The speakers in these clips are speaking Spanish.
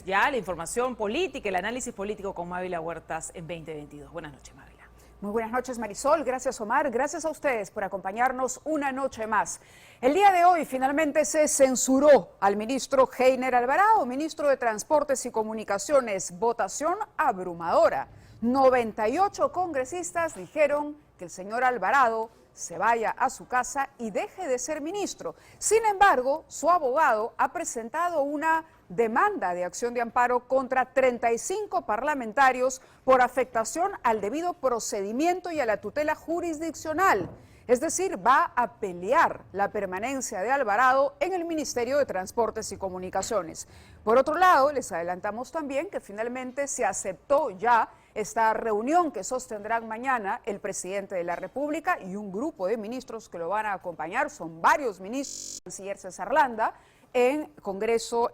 pues ya la información política, el análisis político con Mávila Huertas en 2022. Buenas noches, Mávila. Muy buenas noches, Marisol. Gracias, Omar. Gracias a ustedes por acompañarnos una noche más. El día de hoy finalmente se censuró al ministro Heiner Alvarado, ministro de Transportes y Comunicaciones. Votación abrumadora. 98 congresistas dijeron que el señor Alvarado se vaya a su casa y deje de ser ministro. Sin embargo, su abogado ha presentado una demanda de acción de amparo contra 35 parlamentarios por afectación al debido procedimiento y a la tutela jurisdiccional. Es decir, va a pelear la permanencia de Alvarado en el Ministerio de Transportes y Comunicaciones. Por otro lado, les adelantamos también que finalmente se aceptó ya esta reunión que sostendrán mañana el presidente de la República y un grupo de ministros que lo van a acompañar. Son varios ministros, el canciller César Landa, en el Congreso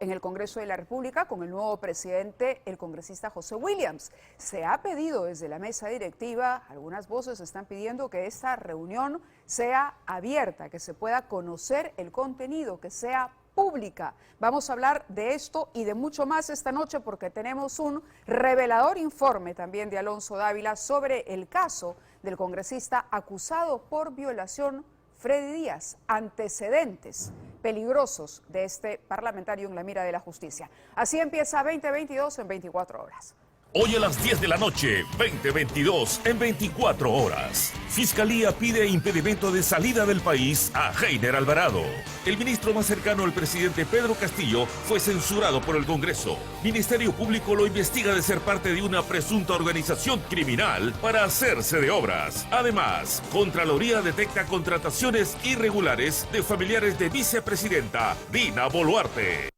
de la República con el nuevo presidente, el congresista José Williams. Se ha pedido desde la mesa directiva, algunas voces están pidiendo que esta reunión sea abierta, que se pueda conocer el contenido, que sea pública. Vamos a hablar de esto y de mucho más esta noche porque tenemos un revelador informe también de Alonso Dávila sobre el caso del congresista acusado por violación Freddy Díaz, antecedentes peligrosos de este parlamentario en la mira de la justicia. Así empieza 2022 en 24 horas. Hoy a las 10 de la noche, 2022 en 24 horas. Fiscalía pide impedimento de salida del país a Heiner Alvarado. El ministro más cercano al presidente Pedro Castillo fue censurado por el Congreso. Ministerio Público lo investiga de ser parte de una presunta organización criminal para hacerse de obras. Además, Contraloría detecta contrataciones irregulares de familiares de vicepresidenta Dina Boluarte.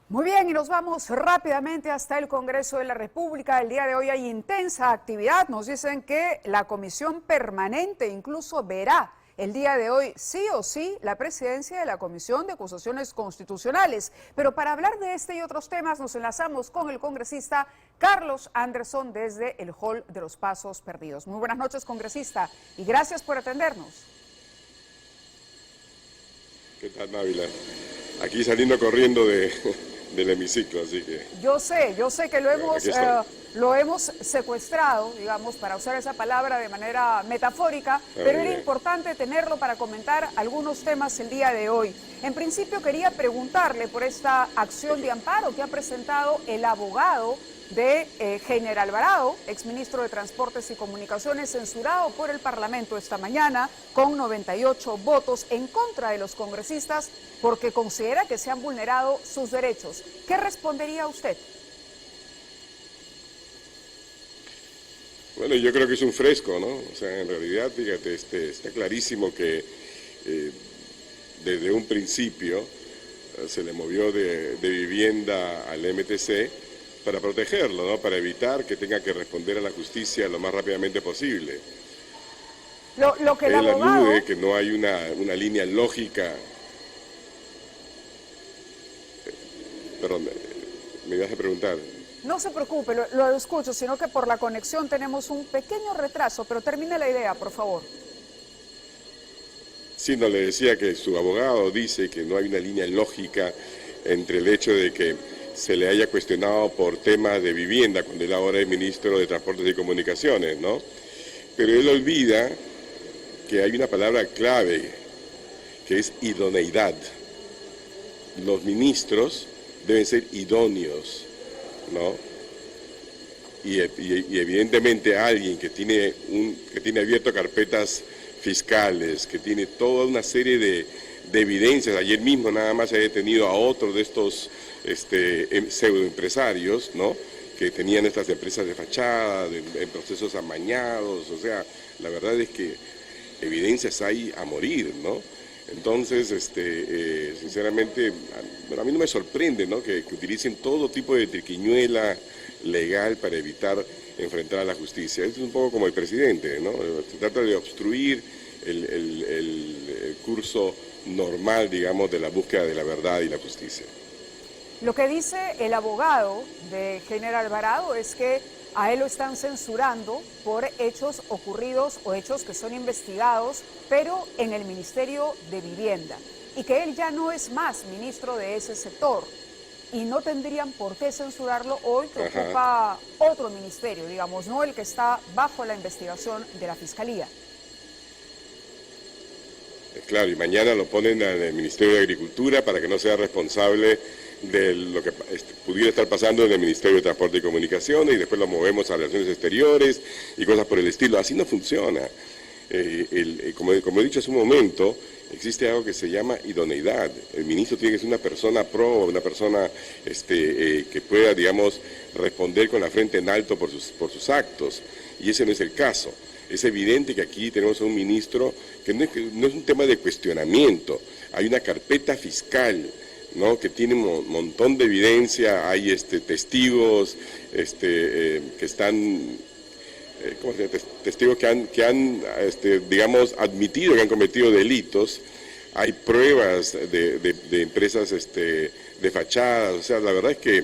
Muy bien, y nos vamos rápidamente hasta el Congreso de la República. El día de hoy hay intensa actividad. Nos dicen que la Comisión Permanente incluso verá el día de hoy sí o sí la presidencia de la Comisión de Acusaciones Constitucionales. Pero para hablar de este y otros temas nos enlazamos con el congresista Carlos Anderson desde el Hall de los Pasos Perdidos. Muy buenas noches, congresista, y gracias por atendernos. ¿Qué tal, Mávila? Aquí saliendo corriendo del hemiciclo, así que... Yo sé que lo hemos secuestrado, digamos, para usar esa palabra de manera metafórica, pero era importante tenerlo para comentar algunos temas el día de hoy. En principio quería preguntarle por esta acción de amparo que ha presentado el abogado de Heiner Alvarado, exministro de Transportes y Comunicaciones, censurado por el Parlamento esta mañana con 98 votos en contra de los congresistas porque considera que se han vulnerado sus derechos. ¿Qué respondería usted? Bueno, yo creo que es un fresco, ¿no? O sea, en realidad, fíjate, está clarísimo que desde un principio se le movió de vivienda al MTC para protegerlo, ¿no? Para evitar que tenga que responder a la justicia lo más rápidamente posible. Lo que el Él abogado... alude que no hay una línea lógica. Perdón, me ibas a preguntar. No se preocupe, lo escucho, sino que por la conexión tenemos un pequeño retraso, pero termine la idea, por favor. Sí, no, le decía que su abogado dice que no hay una línea lógica entre el hecho de que se le haya cuestionado por temas de vivienda, cuando él ahora es ministro de Transportes y Comunicaciones, ¿no? Pero él olvida que hay una palabra clave, que es idoneidad. Los ministros deben ser idóneos, ¿no? Y evidentemente alguien que tiene abierto carpetas fiscales, que tiene toda una serie de evidencias. Ayer mismo nada más se ha detenido a otro de estos pseudoempresarios, ¿no? Que tenían estas empresas de fachada, en procesos amañados. O sea, la verdad es que evidencias hay a morir, ¿no? Entonces, sinceramente, a mí no me sorprende, ¿no? que utilicen todo tipo de triquiñuela legal para evitar enfrentar a la justicia. Esto es un poco como el presidente, ¿no? Se trata de obstruir el curso normal, digamos, de la búsqueda de la verdad y la justicia. Lo que dice el abogado de Heiner Alvarado es que A él lo están censurando por hechos ocurridos o hechos que son investigados, pero en el Ministerio de Vivienda. Y que él ya no es más ministro de ese sector. Y no tendrían por qué censurarlo hoy, que ocupa otro ministerio, digamos, no el que está bajo la investigación de la Fiscalía. Claro, y mañana lo ponen en el Ministerio de Agricultura para que no sea responsable de lo que pudiera estar pasando en el Ministerio de Transporte y Comunicaciones, y después lo movemos a Relaciones Exteriores y cosas por el estilo. Así no funciona. Como he dicho hace un momento, existe algo que se llama idoneidad. El ministro tiene que ser una persona pro, una persona que pueda, digamos, responder con la frente en alto por sus actos, y ese no es el caso. Es evidente que aquí tenemos a un ministro que no es un tema de cuestionamiento, hay una carpeta fiscal, ¿no?, que tiene un montón de evidencia, hay testigos que están, testigos que han digamos, admitido que han cometido delitos, hay pruebas de empresas de fachadas. O sea, la verdad es que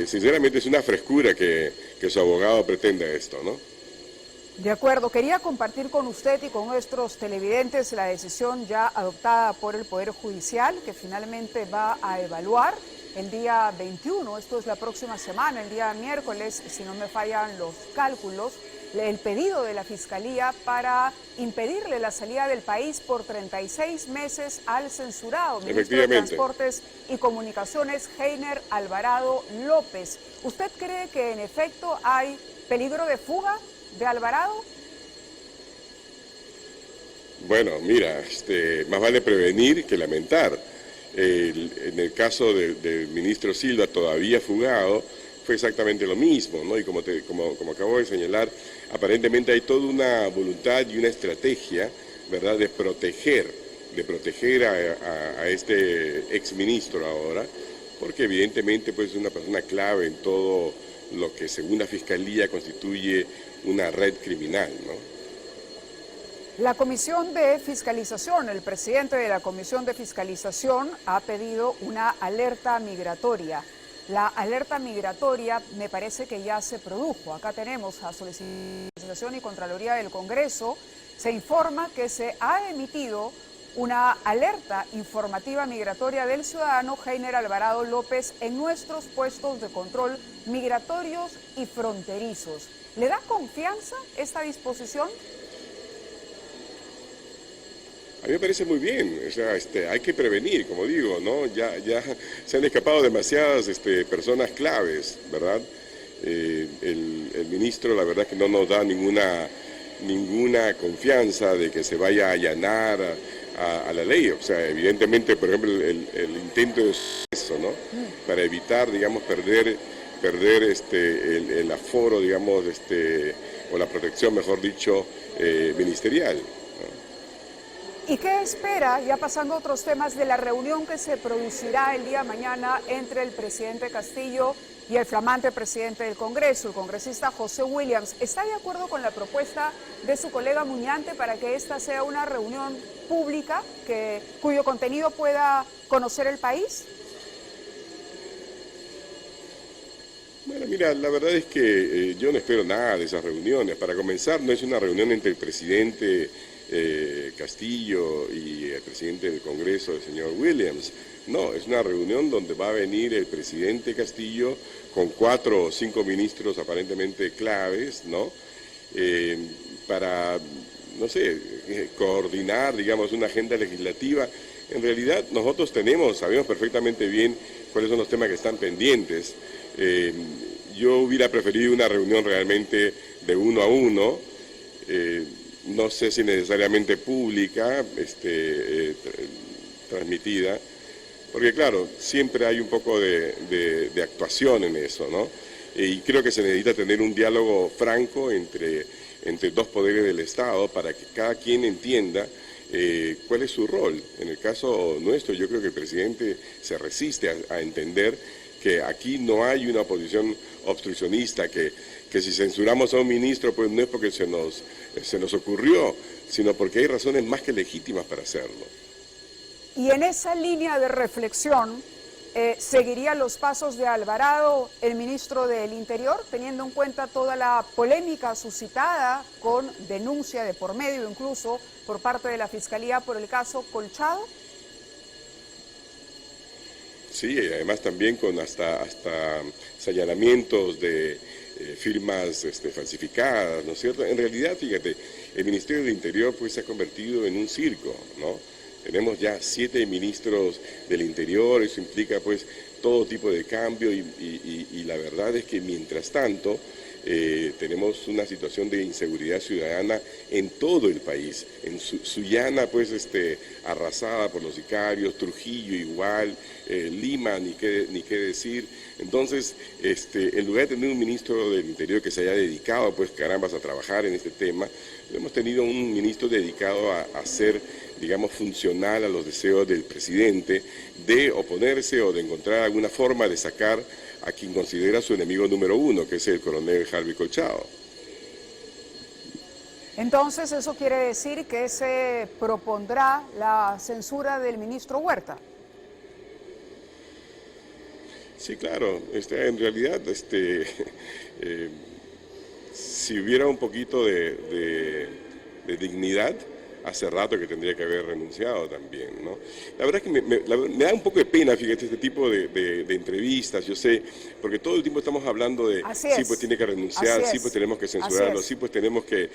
sinceramente es una frescura que su abogado pretenda esto, ¿no? De acuerdo, quería compartir con usted y con nuestros televidentes la decisión ya adoptada por el Poder Judicial, que finalmente va a evaluar el día 21, esto es la próxima semana, el día miércoles, si no me fallan los cálculos, el pedido de la Fiscalía para impedirle la salida del país por 36 meses al censurado ministro de Transportes y Comunicaciones, Heiner Alvarado López. ¿Usted cree que en efecto hay peligro de fuga de Alvarado? Bueno, mira, más vale prevenir que lamentar. En el caso del ministro Silva, todavía fugado, fue exactamente lo mismo, ¿no? Y como acabo de señalar, aparentemente hay toda una voluntad y una estrategia, ¿verdad?, de proteger a este exministro ahora, porque evidentemente pues, es una persona clave en todo lo que según la Fiscalía constituye una red criminal, ¿no? La Comisión de Fiscalización, el presidente de la Comisión de Fiscalización ha pedido una alerta migratoria. La alerta migratoria me parece que ya se produjo. Acá tenemos a Solicitación y Contraloría del Congreso. Se informa que se ha emitido una alerta informativa migratoria del ciudadano Heiner Alvarado López en nuestros puestos de control migratorios y fronterizos. ¿Le da confianza esta disposición? A mí me parece muy bien, o sea, hay que prevenir, como digo, ¿no? Ya se han escapado demasiadas personas claves, ¿verdad? El ministro, la verdad, que no nos da ninguna confianza de que se vaya a allanar a la ley. O sea, evidentemente, por ejemplo, el intento de eso, ¿no? Para evitar, digamos, perder el aforo, digamos, o la protección, mejor dicho, ministerial. ¿Y qué espera, ya pasando a otros temas, de la reunión que se producirá el día de mañana entre el presidente Castillo y el flamante presidente del Congreso, el congresista José Williams? ¿Está de acuerdo con la propuesta de su colega Muñante para que esta sea una reunión pública cuyo contenido pueda conocer el país? Bueno, mira, la verdad es que yo no espero nada de esas reuniones. Para comenzar, no es una reunión entre el presidente Castillo y el presidente del Congreso, el señor Williams. No, es una reunión donde va a venir el presidente Castillo con 4 o 5 ministros aparentemente claves, ¿no? Para, no sé, coordinar, digamos, una agenda legislativa. En realidad, nosotros sabemos perfectamente bien cuáles son los temas que están pendientes. Yo hubiera preferido una reunión realmente de uno a uno, no sé si necesariamente pública, transmitida, porque claro, siempre hay un poco de actuación en eso, ¿no? Y creo que se necesita tener un diálogo franco entre 2 poderes del Estado para que cada quien entienda cuál es su rol. En el caso nuestro, yo creo que el presidente se resiste a entender que aquí no hay una oposición obstruccionista, que si censuramos a un ministro, pues no es porque se nos ocurrió, sino porque hay razones más que legítimas para hacerlo. Y en esa línea de reflexión, ¿Seguiría los pasos de Alvarado, el ministro del Interior, teniendo en cuenta toda la polémica suscitada con denuncia de por medio, incluso por parte de la Fiscalía por el caso Colchado? Sí, además también con hasta señalamientos de firmas falsificadas, ¿no es cierto? En realidad, fíjate, el Ministerio del Interior pues se ha convertido en un circo, ¿no? Tenemos ya 7 ministros del Interior, eso implica pues todo tipo de cambio y la verdad es que mientras tanto tenemos una situación de inseguridad ciudadana en todo el país. En Sullana pues arrasada por los sicarios, Trujillo igual, Lima ni qué decir. Entonces, en lugar de tener un ministro del Interior que se haya dedicado pues carambas a trabajar en este tema, hemos tenido un ministro dedicado a ser, digamos, funcional a los deseos del presidente de oponerse o de encontrar alguna forma de sacar a quien considera su enemigo número 1, que es el coronel Harvey Colchado. Entonces, ¿eso quiere decir que se propondrá la censura del ministro Huerta? Sí, claro. En realidad, si hubiera un poquito de dignidad, hace rato que tendría que haber renunciado también, ¿no? La verdad es que me da un poco de pena, fíjate, este tipo de entrevistas, yo sé, porque todo el tiempo estamos hablando de sí, pues tiene que renunciar, sí, pues tenemos que censurarlo, sí, pues tenemos que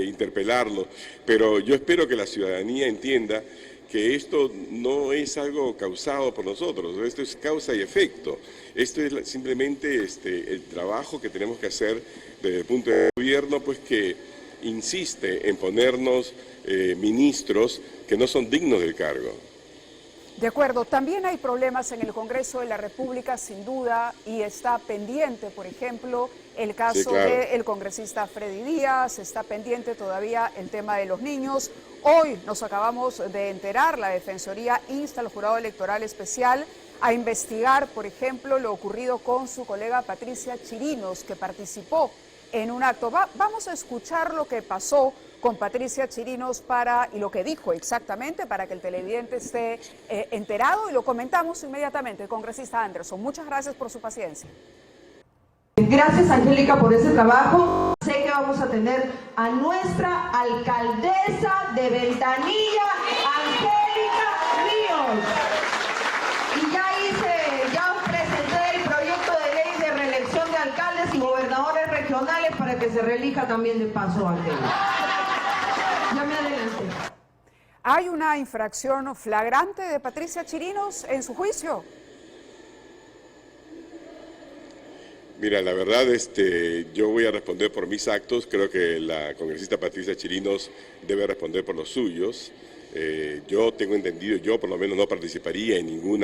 interpelarlo, pero yo espero que la ciudadanía entienda que esto no es algo causado por nosotros, esto es causa y efecto. Esto es simplemente el trabajo que tenemos que hacer desde el punto de gobierno, pues que insiste en ponernos ministros que no son dignos del cargo. De acuerdo, también hay problemas en el Congreso de la República, sin duda, y está pendiente, por ejemplo, el caso del congresista Freddy Díaz, está pendiente todavía el tema de los niños. Hoy nos acabamos de enterar, la Defensoría insta al Jurado Electoral Especial a investigar, por ejemplo, lo ocurrido con su colega Patricia Chirinos, que participó en un acto. Vamos a escuchar lo que pasó con Patricia Chirinos y lo que dijo exactamente para que el televidente esté enterado y lo comentamos inmediatamente. Congresista Anderson, muchas gracias por su paciencia. Gracias, Angélica, por ese trabajo. Sé que vamos a tener a nuestra alcaldesa de Ventanilla, Angélica Ríos. Y ya presenté el proyecto de ley de reelección de alcaldes y gobernadores regionales para que se reelija también de paso, Angélica. Ya me adelanté. ¿Hay una infracción flagrante de Patricia Chirinos en su juicio? Mira, la verdad, yo voy a responder por mis actos. Creo que la congresista Patricia Chirinos debe responder por los suyos. Yo tengo entendido, yo por lo menos no participaría en ningún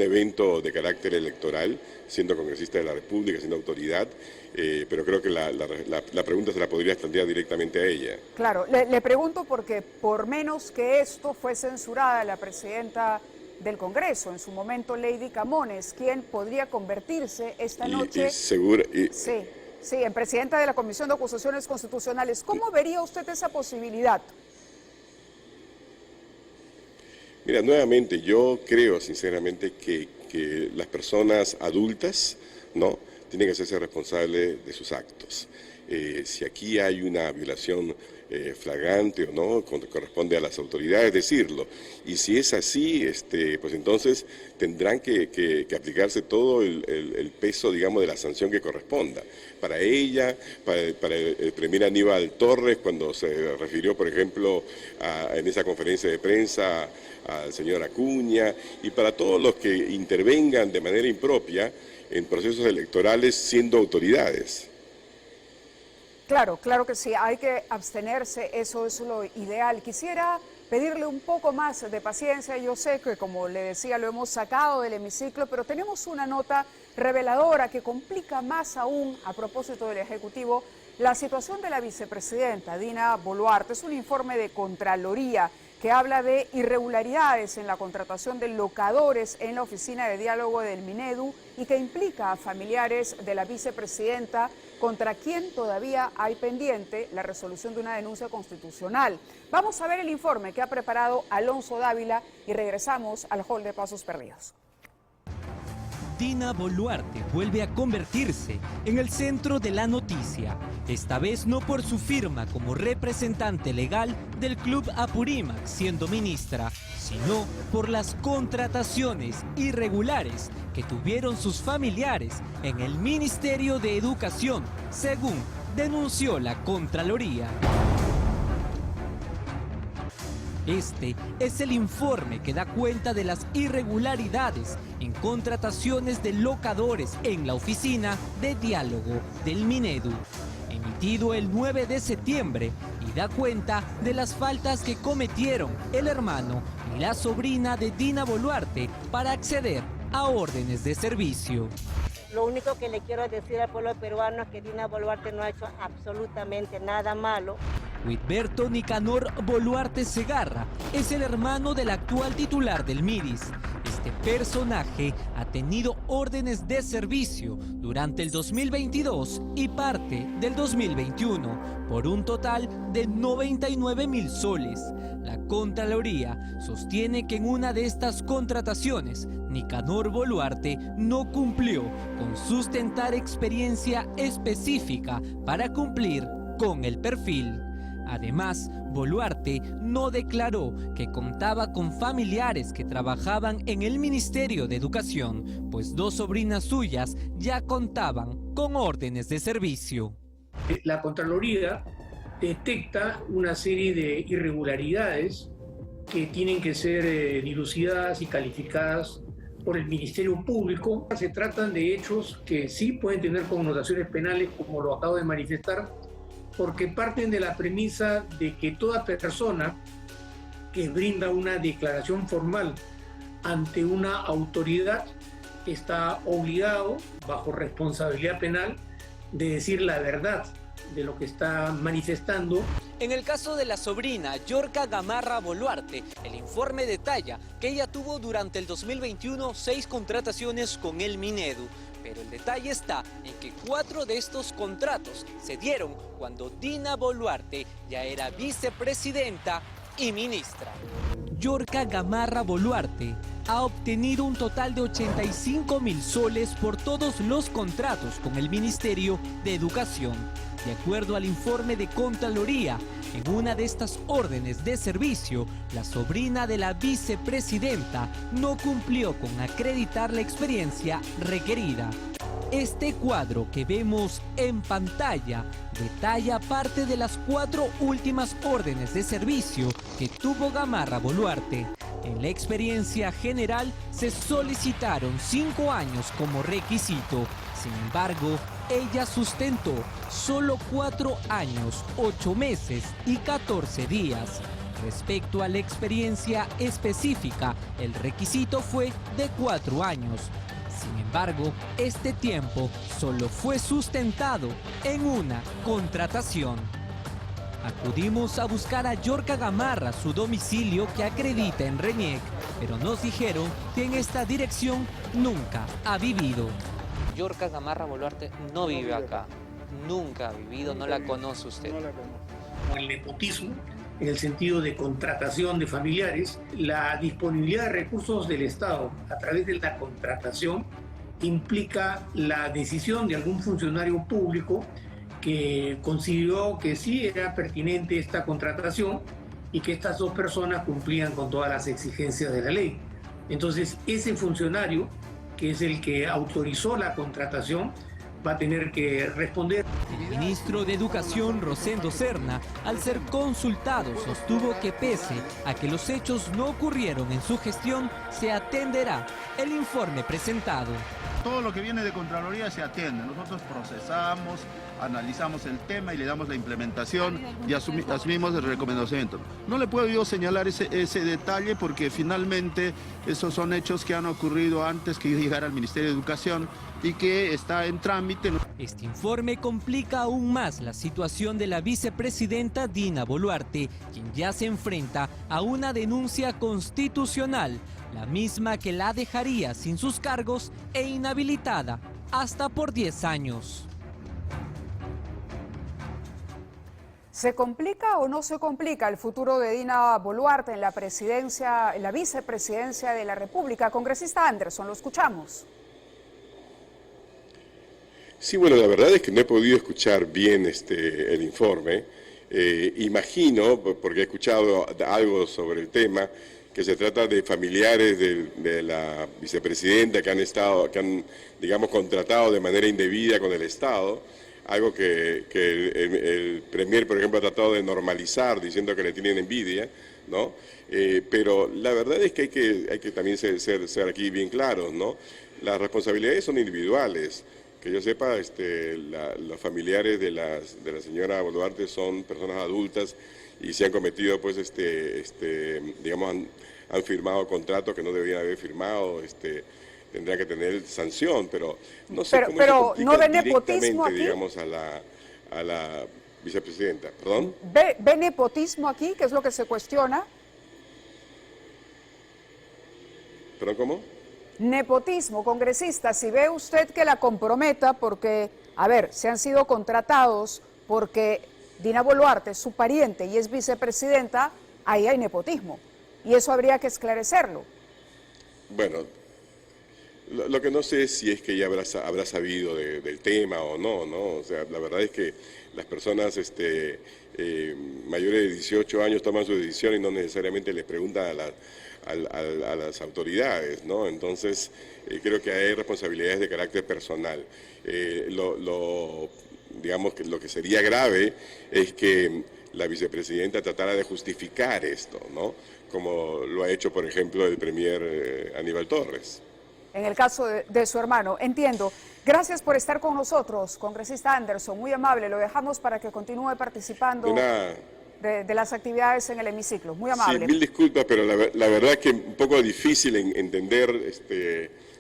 evento de carácter electoral, siendo congresista de la República, siendo autoridad, pero creo que la pregunta se la podría plantear directamente a ella. Claro, le pregunto porque por menos que esto fue censurada la presidenta del Congreso, en su momento Lady Camones, quien podría convertirse esta noche en presidenta de la Comisión de Acusaciones Constitucionales. ¿Cómo vería usted esa posibilidad? Mira, nuevamente, yo creo sinceramente que las personas adultas, ¿no?, tienen que hacerse responsables de sus actos. Si aquí hay una violación flagrante o no, corresponde a las autoridades decirlo. Y si es así, pues entonces tendrán que aplicarse todo el peso, digamos, de la sanción que corresponda. Para ella, para el premier Aníbal Torres, cuando se refirió, por ejemplo, en esa conferencia de prensa al señor Acuña, y para todos los que intervengan de manera impropia en procesos electorales siendo autoridades. Claro, claro que sí, hay que abstenerse, eso es lo ideal. Quisiera pedirle un poco más de paciencia, yo sé que, como le decía, lo hemos sacado del hemiciclo, pero tenemos una nota reveladora que complica más aún, a propósito del Ejecutivo, la situación de la vicepresidenta Dina Boluarte. Es un informe de Contraloría que habla de irregularidades en la contratación de locadores en la oficina de diálogo del Minedu y que implica a familiares de la vicepresidenta contra quien todavía hay pendiente la resolución de una denuncia constitucional. Vamos a ver el informe que ha preparado Alonso Dávila y regresamos al hall de Pasos Perdidos. Dina Boluarte vuelve a convertirse en el centro de la noticia, esta vez no por su firma como representante legal del Club Apurímac siendo ministra, sino por las contrataciones irregulares que tuvieron sus familiares en el Ministerio de Educación, según denunció la Contraloría. Este es el informe que da cuenta de las irregularidades en contrataciones de locadores en la oficina de diálogo del Minedu, emitido el 9 de septiembre, y da cuenta de las faltas que cometieron el hermano y la sobrina de Dina Boluarte para acceder a órdenes de servicio. Lo único que le quiero decir al pueblo peruano es que Dina Boluarte no ha hecho absolutamente nada malo. Huitberto Nicanor Boluarte Segarra es el hermano del actual titular del MIDIS. Este personaje ha tenido órdenes de servicio durante el 2022 y parte del 2021 por un total de 99.000 soles. La Contraloría sostiene que en una de estas contrataciones, Nicanor Boluarte no cumplió con sustentar experiencia específica para cumplir con el perfil. Además, Boluarte no declaró que contaba con familiares que trabajaban en el Ministerio de Educación, pues dos sobrinas suyas ya contaban con órdenes de servicio. La Contraloría detecta una serie de irregularidades que tienen que ser dilucidadas y calificadas por el Ministerio Público. Se tratan de hechos que sí pueden tener connotaciones penales, como lo acabo de manifestar, porque parten de la premisa de que toda persona que brinda una declaración formal ante una autoridad está obligado, bajo responsabilidad penal, de decir la verdad de lo que está manifestando. En el caso de la sobrina, Yorka Gamarra Boluarte, el informe detalla que ella tuvo durante el 2021 6 contrataciones con el Minedu. Pero el detalle está en que 4 de estos contratos se dieron cuando Dina Boluarte ya era vicepresidenta y ministra. Yorka Gamarra Boluarte ha obtenido un total de 85.000 soles por todos los contratos con el Ministerio de Educación. De acuerdo al informe de Contraloría, en una de estas órdenes de servicio, la sobrina de la vicepresidenta no cumplió con acreditar la experiencia requerida. Este cuadro que vemos en pantalla detalla parte de las 4 últimas órdenes de servicio que tuvo Gamarra Boluarte. En la experiencia general se solicitaron 5 años como requisito. Sin embargo, ella sustentó solo 4 años, 8 meses y 14 días. Respecto a la experiencia específica, el requisito fue de 4 años. Sin embargo, este tiempo solo fue sustentado en una contratación. Acudimos a buscar a Yorka Gamarra, su domicilio que acredita en Reñec, pero nos dijeron que en esta dirección nunca ha vivido. Yorka Gamarra Boluarte no vive acá, nunca ha vivido, no la conoce usted. No la conozco. El nepotismo, en el sentido de contratación de familiares, la disponibilidad de recursos del Estado a través de la contratación implica la decisión de algún funcionario público que consideró que sí era pertinente esta contratación y que estas 2 personas cumplían con todas las exigencias de la ley. Entonces, ese funcionario, que es el que autorizó la contratación, va a tener que responder. El ministro de Educación, Rosendo Serna, al ser consultado, sostuvo que pese a que los hechos no ocurrieron en su gestión, se atenderá el informe presentado. Todo lo que viene de Contraloría se atiende. Nosotros procesamos, analizamos el tema y le damos la implementación y asumimos el reconocimiento. No le puedo yo señalar ese detalle porque finalmente esos son hechos que han ocurrido antes que yo llegara al Ministerio de Educación y que está en trámite. Este informe complica aún más la situación de la vicepresidenta Dina Boluarte, quien ya se enfrenta a una denuncia constitucional, la misma que la dejaría sin sus cargos e inhabilitada hasta por 10 años. ¿Se complica o no se complica el futuro de Dina Boluarte en la presidencia, en la vicepresidencia de la República? Congresista Anderson, lo escuchamos. Sí, bueno, la verdad es que no he podido escuchar bien el informe. Imagino, porque he escuchado algo sobre el tema, que se trata de familiares de la vicepresidenta que han, digamos, contratado de manera indebida con el Estado, algo que el Premier, por ejemplo, ha tratado de normalizar, diciendo que le tienen envidia, ¿no? Pero la verdad es que hay que también ser aquí bien claros, ¿no? Las responsabilidades son individuales. Que yo sepa, los familiares de la señora Boluarte son personas adultas y se han cometido, pues, digamos, han firmado contratos que no deberían haber firmado, tendrán que tener sanción, pero no sé cómo pero se complica ¿no ve nepotismo aquí? digamos, a la vicepresidenta. ¿Perdón? ¿Ve nepotismo aquí? ¿Qué es lo que se cuestiona? ¿Perdón, cómo? Nepotismo, congresista, si ve usted que la comprometa porque, a ver, se han sido contratados porque Dina Boluarte es su pariente y es vicepresidenta, ahí hay nepotismo. Y eso habría que esclarecerlo. Bueno, lo que no sé es si es que ella habrá sabido del tema o no, ¿no? O sea, la verdad es que las personas mayores de 18 años toman su decisión y no necesariamente les preguntan a las autoridades, ¿no? Entonces, creo que hay responsabilidades de carácter personal. Digamos que lo que sería grave es que la vicepresidenta tratara de justificar esto, ¿no? Como lo ha hecho, por ejemplo, el premier Aníbal Torres. En el caso de su hermano, entiendo. Gracias por estar con nosotros, congresista Anderson, muy amable. Lo dejamos para que continúe participando de las actividades en el hemiciclo. Muy amable. Sí, mil disculpas, pero la verdad es que un poco difícil entender,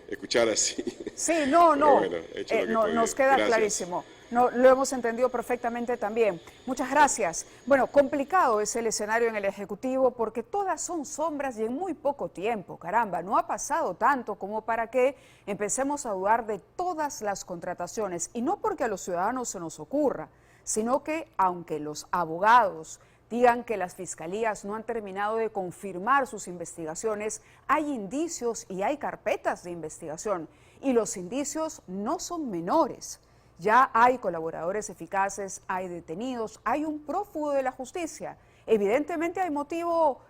escuchar así. Sí, no, bueno, nos queda clarísimo. No, lo hemos entendido perfectamente también. Muchas gracias. Bueno, complicado es el escenario en el Ejecutivo porque todas son sombras y en muy poco tiempo. Caramba, no ha pasado tanto como para que empecemos a dudar de todas las contrataciones. Y no porque a los ciudadanos se nos ocurra, sino que aunque los abogados digan que las fiscalías no han terminado de confirmar sus investigaciones, hay indicios y hay carpetas de investigación. Y los indicios no son menores. Ya hay colaboradores eficaces, hay detenidos, hay un prófugo de la justicia. Evidentemente hay motivo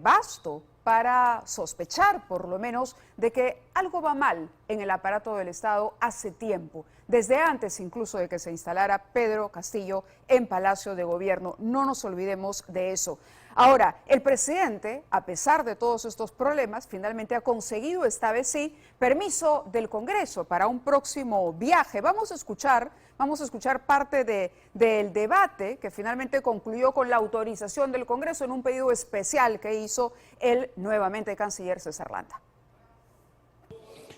vasto para sospechar, por lo menos, de que algo va mal en el aparato del Estado hace tiempo, desde antes incluso de que se instalara Pedro Castillo en Palacio de Gobierno. No nos olvidemos de eso. Ahora, el presidente, a pesar de todos estos problemas, finalmente ha conseguido, esta vez sí, permiso del Congreso para un próximo viaje. Vamos a escuchar parte del debate que finalmente concluyó con la autorización del Congreso en un pedido especial que hizo el nuevamente canciller César Landa.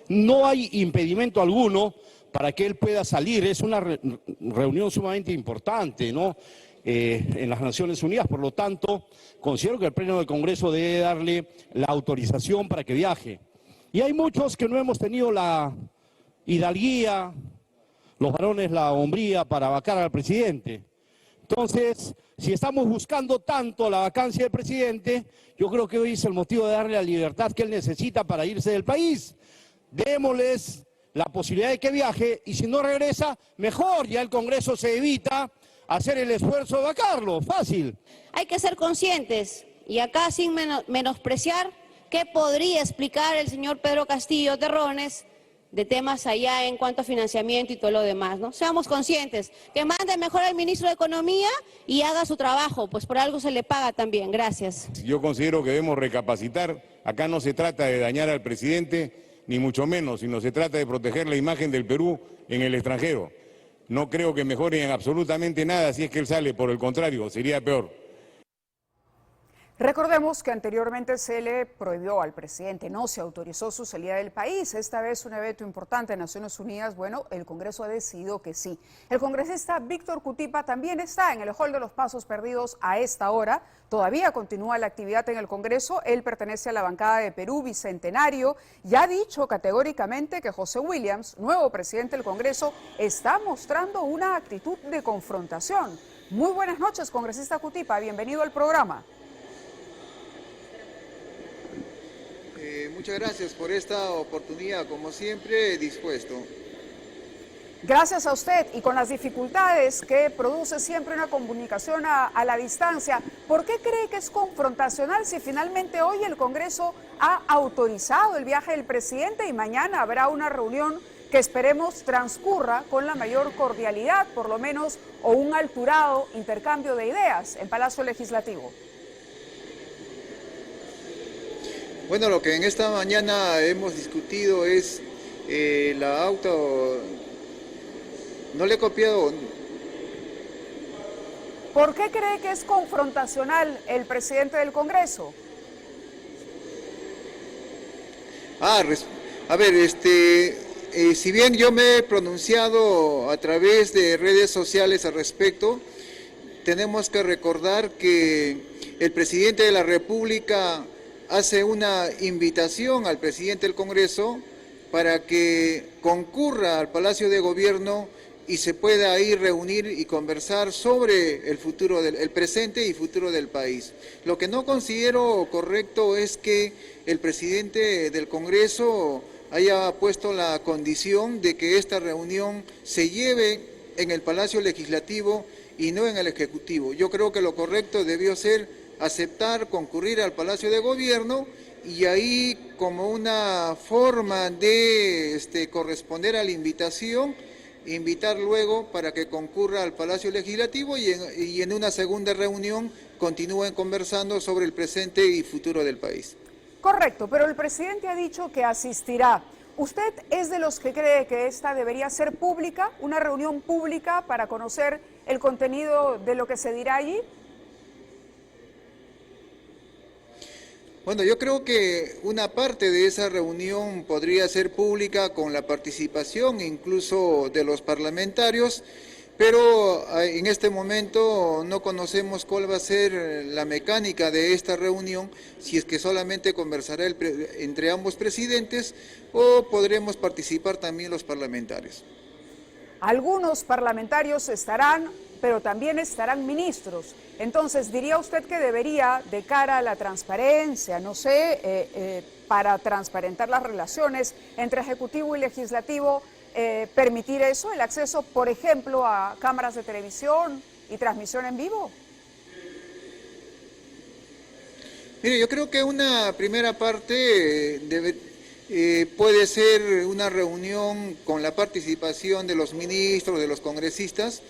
No hay impedimento alguno para que él pueda salir. Es una reunión sumamente importante, ¿no? En las Naciones Unidas, por lo tanto, considero que el Pleno del Congreso debe darle la autorización para que viaje. Y hay muchos que no hemos tenido la hidalguía, los varones la hombría para vacar al presidente. Entonces, si estamos buscando tanto la vacancia del presidente, yo creo que hoy es el motivo de darle la libertad que él necesita para irse del país. Démosles la posibilidad de que viaje y si no regresa, mejor, ya el Congreso se evita hacer el esfuerzo de vacarlo, fácil. Hay que ser conscientes y acá sin menospreciar qué podría explicar el señor Pedro Castillo Terrones de temas allá en cuanto a financiamiento y todo lo demás, ¿no? Seamos conscientes, que mande mejor al ministro de Economía y haga su trabajo, pues por algo se le paga también. Gracias. Yo considero que debemos recapacitar. Acá no se trata de dañar al presidente, ni mucho menos, sino se trata de proteger la imagen del Perú en el extranjero. No creo que mejoren absolutamente nada si es que él sale, por el contrario, sería peor. Recordemos que anteriormente se le prohibió al presidente, no se autorizó su salida del país. Esta vez un evento importante en Naciones Unidas, bueno, el Congreso ha decidido que sí. El congresista Víctor Cutipa también está en el hall de los pasos perdidos a esta hora. Todavía continúa la actividad en el Congreso. Él pertenece a la bancada de Perú Bicentenario y ha dicho categóricamente que José Williams, nuevo presidente del Congreso, está mostrando una actitud de confrontación. Muy buenas noches, congresista Cutipa, bienvenido al programa. Muchas gracias por esta oportunidad, como siempre, dispuesto. Gracias a usted, y con las dificultades que produce siempre una comunicación a la distancia, ¿por qué cree que es confrontacional si finalmente hoy el Congreso ha autorizado el viaje del presidente y mañana habrá una reunión que esperemos transcurra con la mayor cordialidad, por lo menos, o un alturado intercambio de ideas en Palacio Legislativo? Bueno, lo que en esta mañana hemos discutido es la auto... No le he copiado. ¿Por qué cree que es confrontacional el presidente del Congreso? A ver, si bien yo me he pronunciado a través de redes sociales al respecto, tenemos que recordar que el presidente de la República hace una invitación al presidente del Congreso para que concurra al Palacio de Gobierno y se pueda ahí reunir y conversar sobre el futuro, el presente y futuro del país. Lo que no considero correcto es que el presidente del Congreso haya puesto la condición de que esta reunión se lleve en el Palacio Legislativo y no en el Ejecutivo. Yo creo que lo correcto debió ser aceptar, concurrir al Palacio de Gobierno y ahí, como una forma de corresponder a la invitación, invitar luego para que concurra al Palacio Legislativo y en una segunda reunión continúen conversando sobre el presente y futuro del país. Correcto, pero el presidente ha dicho que asistirá. ¿Usted es de los que cree que esta debería ser pública, una reunión pública para conocer el contenido de lo que se dirá allí? Bueno, yo creo que una parte de esa reunión podría ser pública con la participación incluso de los parlamentarios, pero en este momento no conocemos cuál va a ser la mecánica de esta reunión, si es que solamente conversará entre ambos presidentes o podremos participar también los parlamentarios. Algunos parlamentarios estarán, pero también estarán ministros. Entonces, ¿diría usted que debería, de cara a la transparencia, no sé, para transparentar las relaciones entre Ejecutivo y Legislativo, permitir eso, el acceso, por ejemplo, a cámaras de televisión y transmisión en vivo? Mire, yo creo que una primera parte puede ser una reunión con la participación de los ministros, de los congresistas,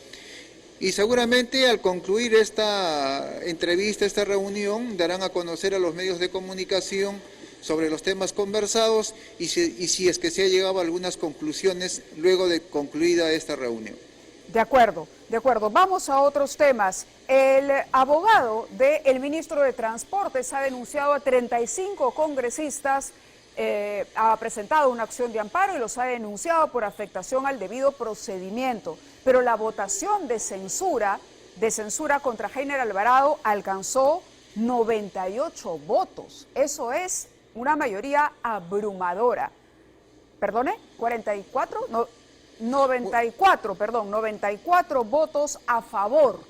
y seguramente al concluir esta entrevista, esta reunión, darán a conocer a los medios de comunicación sobre los temas conversados y si es que se ha llegado a algunas conclusiones luego de concluida esta reunión. De acuerdo, de acuerdo. Vamos a otros temas. El abogado del ministro de Transportes ha denunciado a 35 congresistas, ha presentado una acción de amparo y los ha denunciado por afectación al debido procedimiento. Pero la votación de censura contra Heiner Alvarado alcanzó 98 votos. Eso es una mayoría abrumadora. ¿Perdone? ¿44? No, 94 votos a favor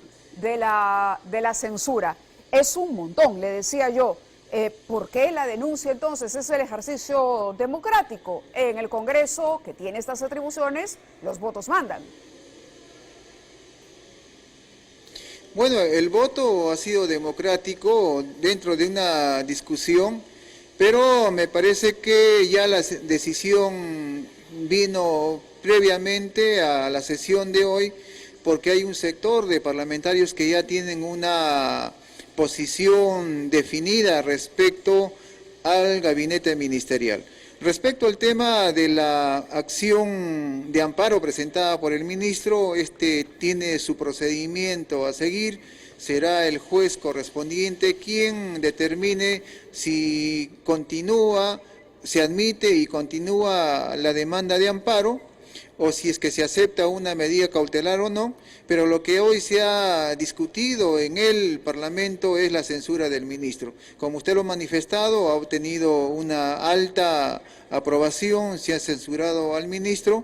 de la censura. Es un montón, le decía yo. ¿Por qué la denuncia entonces? Es el ejercicio democrático. En el Congreso, que tiene estas atribuciones, los votos mandan. Bueno, el voto ha sido democrático dentro de una discusión, pero me parece que ya la decisión vino previamente a la sesión de hoy, porque hay un sector de parlamentarios que ya tienen una posición definida respecto al gabinete ministerial. Respecto al tema de la acción de amparo presentada por el ministro, tiene su procedimiento a seguir, será el juez correspondiente quien determine si se admite y continúa la demanda de amparo, o si es que se acepta una medida cautelar o no, pero lo que hoy se ha discutido en el Parlamento es la censura del ministro. Como usted lo ha manifestado, ha obtenido una alta aprobación, se ha censurado al ministro,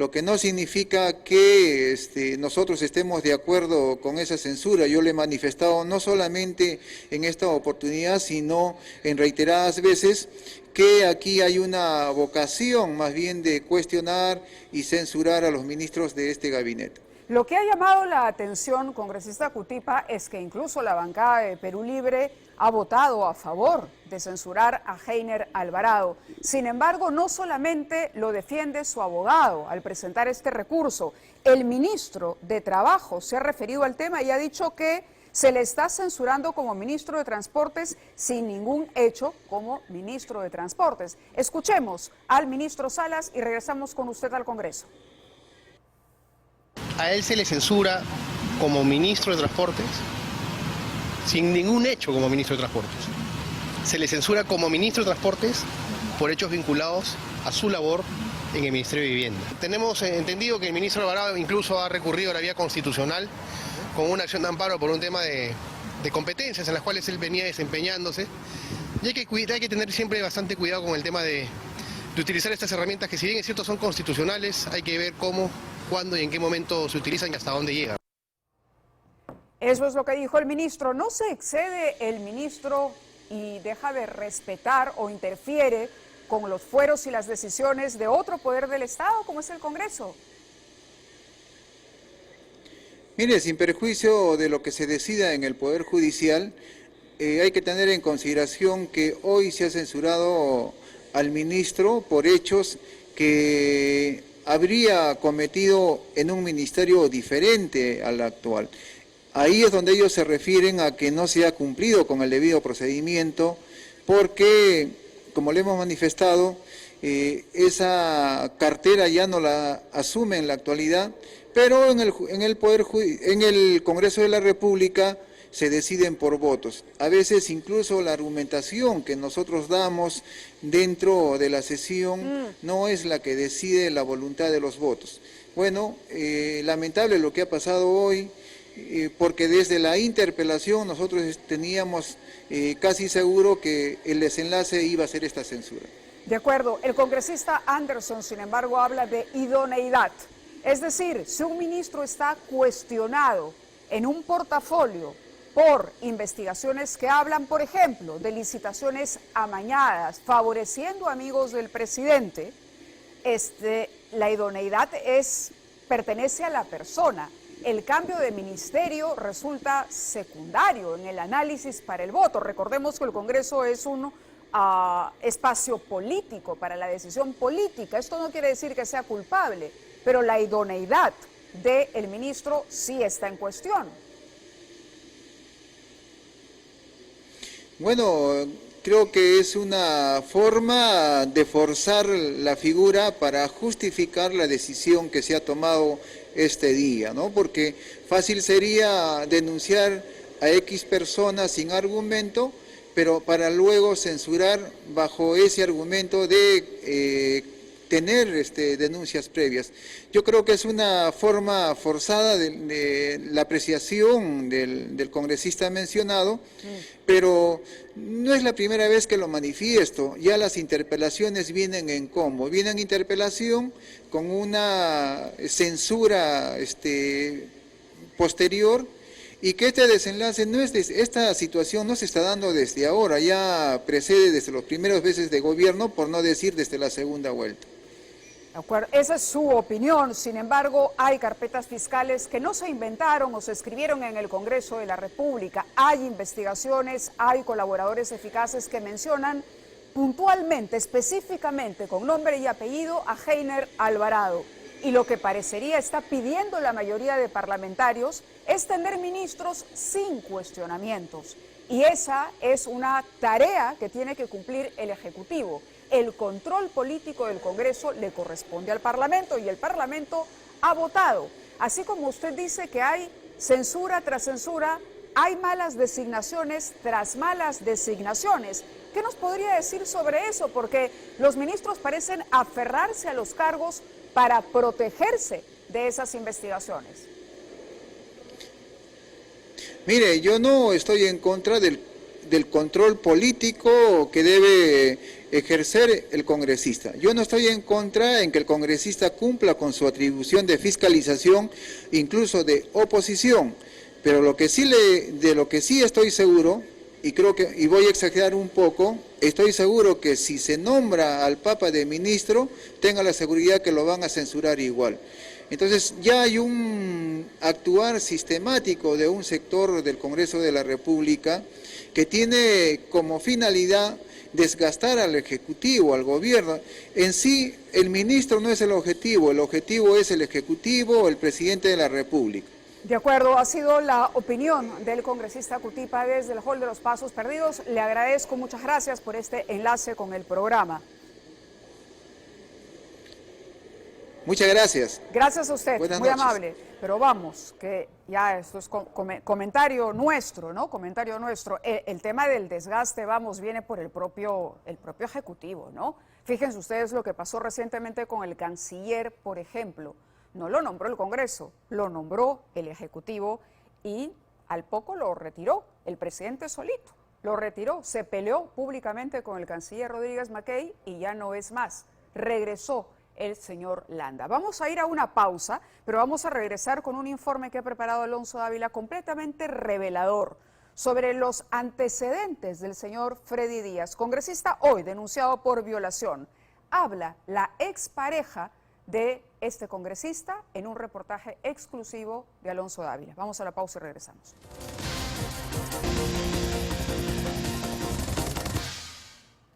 lo que no significa que nosotros estemos de acuerdo con esa censura. Yo le he manifestado no solamente en esta oportunidad, sino en reiteradas veces, que aquí hay una vocación más bien de cuestionar y censurar a los ministros de este gabinete. Lo que ha llamado la atención, congresista Cutipa, es que incluso la bancada de Perú Libre ha votado a favor de censurar a Heiner Alvarado. Sin embargo, no solamente lo defiende su abogado al presentar este recurso, el ministro de Trabajo se ha referido al tema y ha dicho que se le está censurando como ministro de Transportes sin ningún hecho como ministro de Transportes. Escuchemos al ministro Salas y regresamos con usted al Congreso. A él se le censura como ministro de Transportes sin ningún hecho como ministro de Transportes. Se le censura como ministro de Transportes por hechos vinculados a su labor en el Ministerio de Vivienda. Tenemos entendido que el ministro Alvarado incluso ha recurrido a la vía constitucional con una acción de amparo por un tema de competencias en las cuales él venía desempeñándose. Y hay que tener siempre bastante cuidado con el tema de utilizar estas herramientas que, si bien es cierto son constitucionales, hay que ver cómo, cuándo y en qué momento se utilizan y hasta dónde llegan. Eso es lo que dijo el ministro. ¿No se excede el ministro y deja de respetar o interfiere con los fueros y las decisiones de otro poder del Estado, como es el Congreso? Mire, sin perjuicio de lo que se decida en el Poder Judicial, hay que tener en consideración que hoy se ha censurado al ministro por hechos que habría cometido en un ministerio diferente al actual. Ahí es donde ellos se refieren a que no se ha cumplido con el debido procedimiento porque, como le hemos manifestado, esa cartera ya no la asume en la actualidad, pero en el Congreso de la República se deciden por votos. A veces incluso la argumentación que nosotros damos dentro de la sesión no es la que decide la voluntad de los votos. Bueno, lamentable lo que ha pasado hoy, porque desde la interpelación nosotros teníamos casi seguro que el desenlace iba a ser esta censura. De acuerdo, el congresista Anderson, sin embargo, habla de idoneidad. Es decir, si un ministro está cuestionado en un portafolio por investigaciones que hablan, por ejemplo, de licitaciones amañadas, favoreciendo amigos del presidente, la idoneidad pertenece a la persona. El cambio de ministerio resulta secundario en el análisis para el voto. Recordemos que el Congreso es un espacio político para la decisión política. Esto no quiere decir que sea culpable, pero la idoneidad del ministro sí está en cuestión. Bueno, creo que es una forma de forzar la figura para justificar la decisión que se ha tomado este día, ¿no? Porque fácil sería denunciar a X personas sin argumento, pero para luego censurar bajo ese argumento de tener denuncias previas. Yo creo que es una forma forzada de la apreciación del congresista mencionado, pero no es la primera vez que lo manifiesto. Ya las interpelaciones vienen en combo. Vienen interpelación con una censura posterior, y que este desenlace esta situación no se está dando desde ahora, ya precede desde los primeros meses de gobierno, por no decir desde la segunda vuelta. De acuerdo, esa es su opinión. Sin embargo, hay carpetas fiscales que no se inventaron o se escribieron en el Congreso de la República. Hay investigaciones, hay colaboradores eficaces que mencionan puntualmente, específicamente, con nombre y apellido, a Heiner Alvarado. Y lo que parecería está pidiendo la mayoría de parlamentarios es tener ministros sin cuestionamientos. Y esa es una tarea que tiene que cumplir el Ejecutivo. El control político del Congreso le corresponde al Parlamento y el Parlamento ha votado. Así como usted dice que hay censura tras censura, hay malas designaciones tras malas designaciones. ¿Qué nos podría decir sobre eso? Porque los ministros parecen aferrarse a los cargos para protegerse de esas investigaciones. Mire, yo no estoy en contra del del control político que debe ejercer el congresista. Yo no estoy en contra en que el congresista cumpla con su atribución de fiscalización, incluso de oposición, pero de lo que sí estoy seguro, y voy a exagerar un poco, estoy seguro que si se nombra al Papa de ministro, tenga la seguridad que lo van a censurar igual. Entonces ya hay un actuar sistemático de un sector del Congreso de la República que tiene como finalidad desgastar al Ejecutivo, al Gobierno. En sí, el ministro no es el objetivo es el Ejecutivo o el Presidente de la República. De acuerdo, ha sido la opinión del congresista Cuti Páguez del Hall de los Pasos Perdidos. Le agradezco, muchas gracias por este enlace con el programa. Muchas gracias. Gracias a usted, Buenas muy noches. amable. Pero vamos, que ya esto es comentario nuestro, ¿no? Comentario nuestro. El tema del desgaste, vamos, viene por el propio Ejecutivo, ¿no? Fíjense ustedes lo que pasó recientemente con el canciller, por ejemplo. No lo nombró el Congreso, lo nombró el Ejecutivo y al poco lo retiró el presidente solito. Lo retiró, se peleó públicamente con el canciller Rodríguez Mackey y ya no es más. Regresó el señor Landa. Vamos a ir a una pausa, pero vamos a regresar con un informe que ha preparado Alonso Dávila completamente revelador sobre los antecedentes del señor Freddy Díaz, congresista hoy denunciado por violación. Habla la expareja de este congresista en un reportaje exclusivo de Alonso Dávila. Vamos a la pausa y regresamos.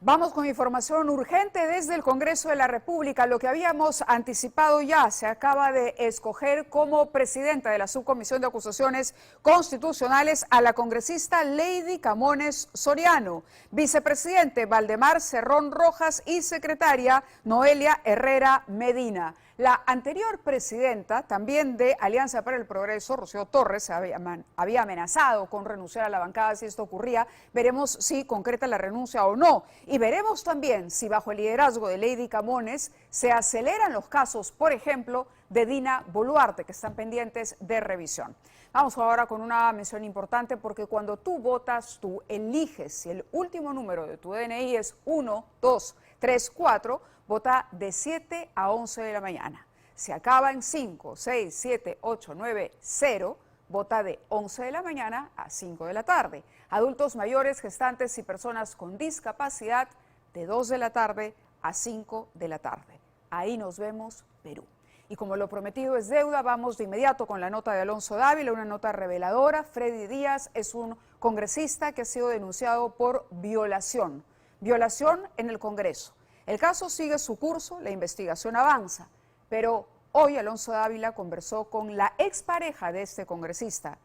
Vamos con información urgente desde el Congreso de la República. Lo que habíamos anticipado ya, se acaba de escoger como presidenta de la Subcomisión de Acusaciones Constitucionales a la congresista Lady Camones Soriano, vicepresidente Valdemar Cerrón Rojas y secretaria Noelia Herrera Medina. La anterior presidenta, también de Alianza para el Progreso, Rocío Torres, había amenazado con renunciar a la bancada si esto ocurría. Veremos si concreta la renuncia o no. Y veremos también si bajo el liderazgo de Lady Camones se aceleran los casos, por ejemplo, de Dina Boluarte, que están pendientes de revisión. Vamos ahora con una mención importante, porque cuando tú votas, tú eliges. Si el último número de tu DNI es 1, 2, 3, 4, vota de 7 a 11 de la mañana. Si acaba en 5, 6, 7, 8, 9, 0, vota de 11 de la mañana a 5 de la tarde. Adultos mayores, gestantes y personas con discapacidad, de 2 de la tarde a 5 de la tarde. Ahí nos vemos, Perú. Y como lo prometido es deuda, vamos de inmediato con la nota de Alonso Dávila, una nota reveladora. Freddy Díaz es un congresista que ha sido denunciado por violación en el Congreso. El caso sigue su curso, la investigación avanza, pero hoy Alonso Dávila conversó con la expareja de este congresista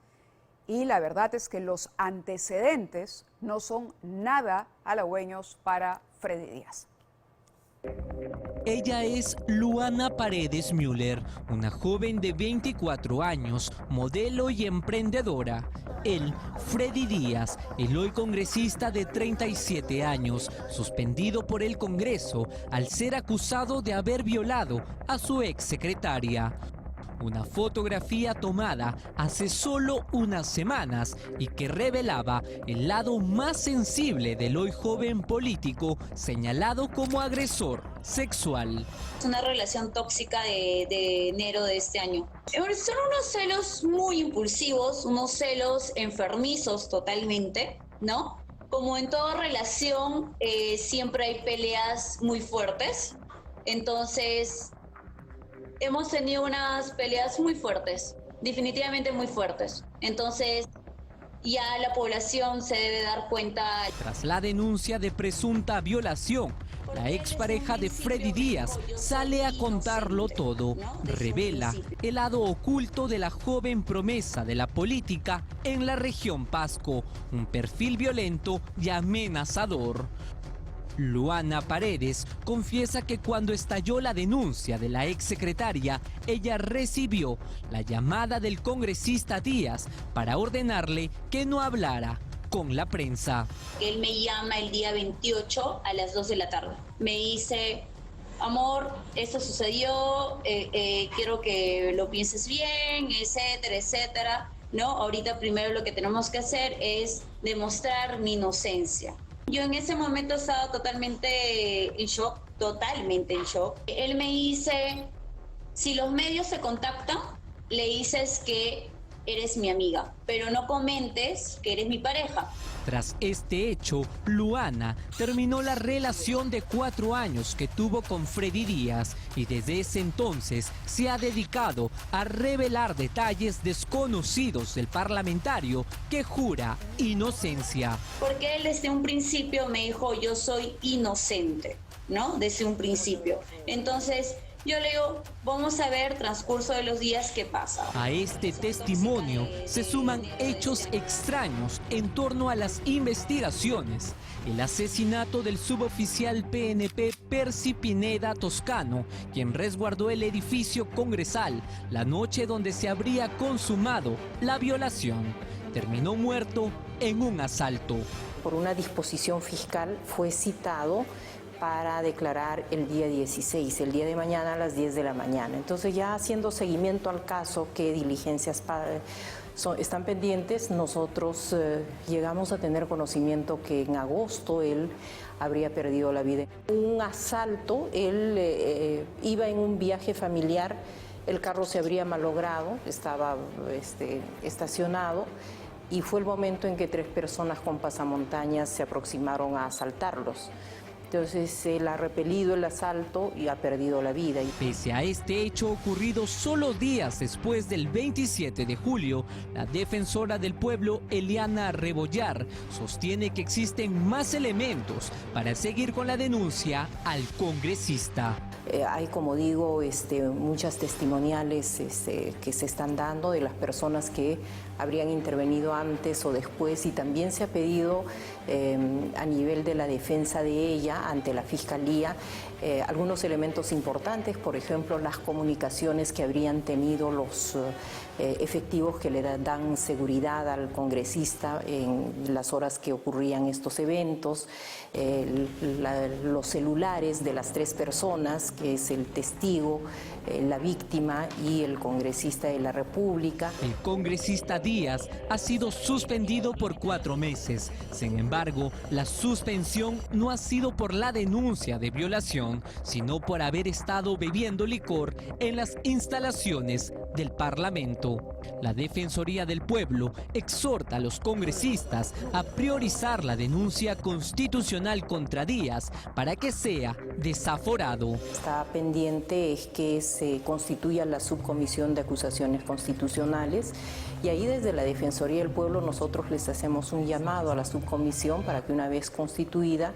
y la verdad es que los antecedentes no son nada halagüeños para Freddy Díaz. Ella es Luana Paredes Müller, una joven de 24 años, modelo y emprendedora. Él, Freddy Díaz, el hoy congresista de 37 años, suspendido por el Congreso al ser acusado de haber violado a su exsecretaria. Una fotografía tomada hace solo unas semanas y que revelaba el lado más sensible del hoy joven político señalado como agresor sexual. Es una relación tóxica de enero de este año. Son unos celos muy impulsivos, unos celos enfermizos totalmente, ¿no? Como en toda relación, siempre hay peleas muy fuertes. Entonces, hemos tenido unas peleas muy fuertes, definitivamente muy fuertes. Entonces, ya la población se debe dar cuenta. Tras la denuncia de presunta violación, la expareja de Freddy Díaz sale a contarlo todo. Revela el lado oculto de la joven promesa de la política en la región Pasco, un perfil violento y amenazador. Luana Paredes confiesa que cuando estalló la denuncia de la exsecretaria, ella recibió la llamada del congresista Díaz para ordenarle que no hablara con la prensa. Él me llama el día 28 a las 2 de la tarde. Me dice, amor, esto sucedió, quiero que lo pienses bien, etcétera, etcétera. ¿no? Ahorita primero lo que tenemos que hacer es demostrar mi inocencia. Yo en ese momento estaba totalmente en shock. Él me dice, si los medios se contactan, le dices que eres mi amiga, pero no comentes que eres mi pareja. Tras este hecho, Luana terminó la relación de 4 años que tuvo con Freddy Díaz y desde ese entonces se ha dedicado a revelar detalles desconocidos del parlamentario que jura inocencia. Porque él desde un principio me dijo, yo soy inocente, ¿no? Desde un principio. Entonces yo le digo, vamos a ver transcurso de los días qué pasa. A este testimonio se suman hechos extraños en torno a las investigaciones. El asesinato del suboficial PNP Percy Pineda Toscano, quien resguardó el edificio congresal la noche donde se habría consumado la violación. Terminó muerto en un asalto. Por una disposición fiscal fue citado para declarar el día 16, el día de mañana a las 10 de la mañana. Entonces, ya haciendo seguimiento al caso, qué diligencias están pendientes, nosotros llegamos a tener conocimiento que en agosto él habría perdido la vida. Un asalto, él iba en un viaje familiar, el carro se habría malogrado, estaba estacionado, y fue el momento en que 3 personas con pasamontañas se aproximaron a asaltarlos. Entonces él ha repelido el asalto y ha perdido la vida. Pese a este hecho ocurrido solo días después del 27 de julio, la defensora del pueblo, Eliana Rebollar, sostiene que existen más elementos para seguir con la denuncia al congresista. Hay, como digo, muchas testimoniales que se están dando de las personas que habrían intervenido antes o después, y también se ha pedido a nivel de la defensa de ella ante la Fiscalía algunos elementos importantes, por ejemplo, las comunicaciones que habrían tenido los efectivos que le dan seguridad al congresista en las horas que ocurrían estos eventos, los celulares de las 3 personas, que es el testigo, la víctima y el congresista de la República. El congresista Díaz ha sido suspendido por 4 meses. Sin embargo, la suspensión no ha sido por la denuncia de violación, sino por haber estado bebiendo licor en las instalaciones del Parlamento. La Defensoría del Pueblo exhorta a los congresistas a priorizar la denuncia constitucional contra Díaz para que sea desaforado. Está pendiente es que se constituya la subcomisión de acusaciones constitucionales, y ahí desde la Defensoría del Pueblo nosotros les hacemos un llamado a la subcomisión para que una vez constituida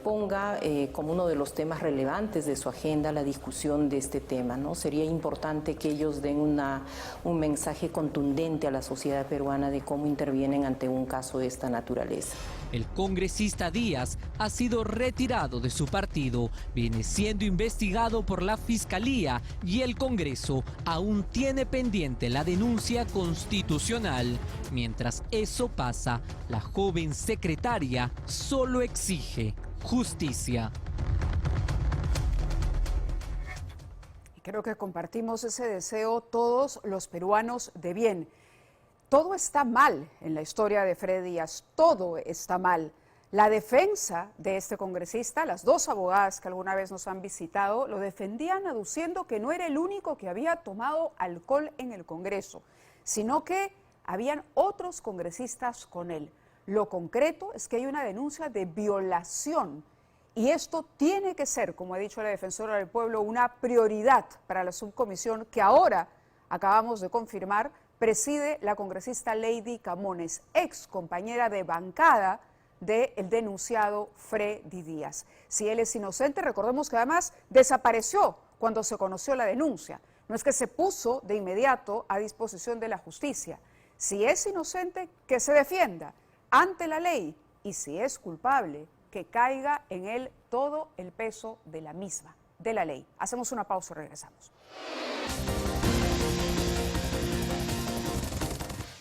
ponga como uno de los temas relevantes de su agenda la discusión de este tema, ¿no? Sería importante que ellos den un mensaje contundente a la sociedad peruana de cómo intervienen ante un caso de esta naturaleza. El congresista Díaz ha sido retirado de su partido, viene siendo investigado por la Fiscalía y el Congreso aún tiene pendiente la denuncia constitucional. Mientras eso pasa, la joven secretaria solo exige justicia. Creo que compartimos ese deseo todos los peruanos de bien. Todo está mal en la historia de Freddy Díaz, todo está mal. La defensa de este congresista, las 2 abogadas que alguna vez nos han visitado, lo defendían aduciendo que no era el único que había tomado alcohol en el Congreso, sino que habían otros congresistas con él. Lo concreto es que hay una denuncia de violación y esto tiene que ser, como ha dicho la Defensora del Pueblo, una prioridad para la subcomisión que ahora acabamos de confirmar preside la congresista Lady Camones, ex compañera de bancada del denunciado Freddy Díaz. Si él es inocente, recordemos que además desapareció cuando se conoció la denuncia. No es que se puso de inmediato a disposición de la justicia. Si es inocente, que se defienda ante la ley, y si es culpable, que caiga en él todo el peso de la misma, de la ley. Hacemos una pausa y regresamos.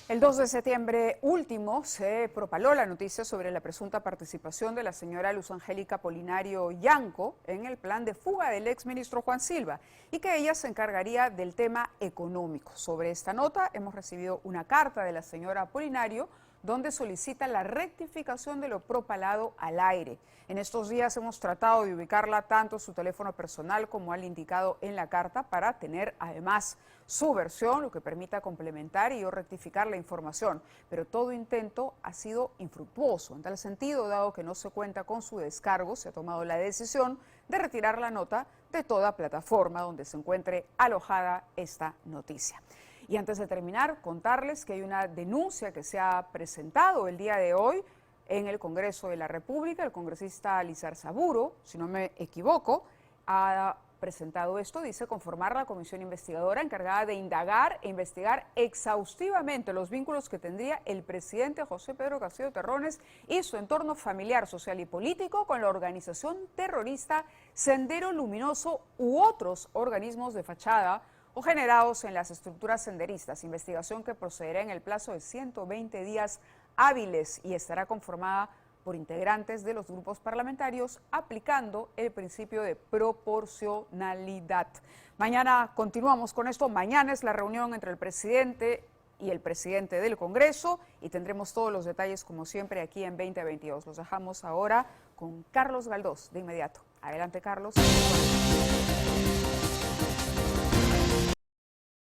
El 2 de septiembre último se propaló la noticia sobre la presunta participación de la señora Luz Angélica Polinario Yanco en el plan de fuga del exministro Juan Silva y que ella se encargaría del tema económico. Sobre esta nota hemos recibido una carta de la señora Polinario donde solicita la rectificación de lo propalado al aire. En estos días hemos tratado de ubicarla tanto su teléfono personal como al indicado en la carta para tener además su versión, lo que permita complementar y o rectificar la información. Pero todo intento ha sido infructuoso. En tal sentido, dado que no se cuenta con su descargo, se ha tomado la decisión de retirar la nota de toda plataforma donde se encuentre alojada esta noticia. Y antes de terminar, contarles que hay una denuncia que se ha presentado el día de hoy en el Congreso de la República. El congresista Lizarzaburo, si no me equivoco, ha presentado esto, dice conformar la comisión investigadora encargada de indagar e investigar exhaustivamente los vínculos que tendría el presidente José Pedro Castillo Terrones y su entorno familiar, social y político con la organización terrorista Sendero Luminoso u otros organismos de fachada o generados en las estructuras senderistas, investigación que procederá en el plazo de 120 días hábiles y estará conformada por integrantes de los grupos parlamentarios aplicando el principio de proporcionalidad. Mañana continuamos con esto. Mañana es la reunión entre el presidente y el presidente del Congreso y tendremos todos los detalles como siempre aquí en 2022. Los dejamos ahora con Carlos Galdós de inmediato. Adelante, Carlos.